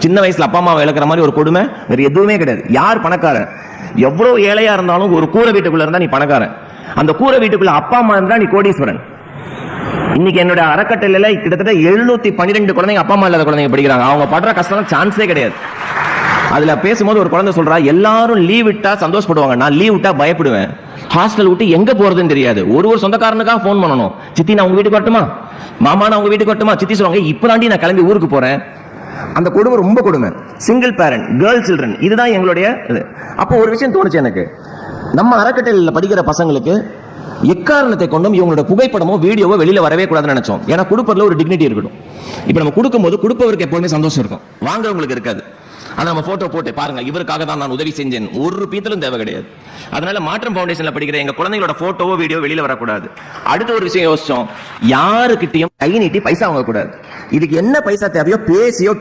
சின்ன வயசுல அப்பா அம்மாவை இழக்கிற மாதிரி ஒரு கொடுமை வேற எதுவுமே கிடையாது. யார் பணக்காரன்? எவ்வளவு ஏழையா இருந்தாலும் ஒரு கூரை வீட்டுக்குள்ள இருந்தா நீ பணக்காரன். அந்த கூரை வீட்டுக்குள்ள அப்பா அம்மா இருந்தா நீ கோடீஸ்வரன். இன்னைக்கு என்னோட அறக்கட்டளையில கிட்டத்தட்ட 712 குழந்தைங்க அப்பா அம்மா இல்லாத குழந்தைங்க படிக்கிறாங்க. அவங்க படுற கஷ்டம் சான்ஸே கிடையாது. அதுல பேசும்போது ஒரு குழந்தை சொல்றா, எல்லாரும் லீவ் விட்டா சந்தோஷப்படுவாங்க, நான் லீவ் விட்டா பயப்படுவேன். ஹாஸ்டல் விட்டு எங்க போறதுன்னு தெரியாது. ஒரு சொந்தக்காரனுக்காக போன் பண்ணணும், சித்தி நான் உங்க வீட்டுக்கு வரட்டுமா, மாமா நான் உங்க வீட்டுக்கு வரட்டுமா. சித்தி சொல்லுவாங்க, இப்பதாண்டி நான் கிளம்பி ஊருக்கு போறேன். அந்த கொடுமை ரொம்ப கொடுமை. சிங்கிள் பேரண்ட், கேர்ள் சில்ட்ரன், இதுதான் எங்களுடைய இது. அப்போ ஒரு விஷயம் தோணுச்சு எனக்கு, நம்ம அறக்கட்டளையில் படிக்கிற பசங்களுக்கு எக்காரணத்தை கொண்டும் இவங்களோட புகைப்படமோ வீடியோவோ வெளியில வரவே கூடாதுன்னு நினைச்சோம். ஏன்னா கொடுப்பதுல ஒரு டிக்னிட்டி இருக்கட்டும். இப்ப நம்ம கொடுக்கும்போது கொடுப்பவருக்கு எப்பவுமே சந்தோஷம் இருக்கும், வாங்குறவங்களுக்கு இருக்காது. ஆனா நம்ம போட்டோ போட்டு பாருங்க, இவருக்காக தான் நான் உதவி செஞ்சேன், ஒரு பீத்தலும் தேவை கிடையாது. அதனால மாற்றம் ஃபவுண்டேஷன்ல படிக்கிற எங்க குழந்தைகளோட போட்டோவோ வீடியோ வெளியில வரக்கூடாது. அடுத்த ஒரு விஷயம் யோசிச்சோம், யாருக்கிட்டையும் கை நீட்டி பைசா வாங்க கூடாது. இதுக்கு என்ன பைசா தேவையோ பேசியோ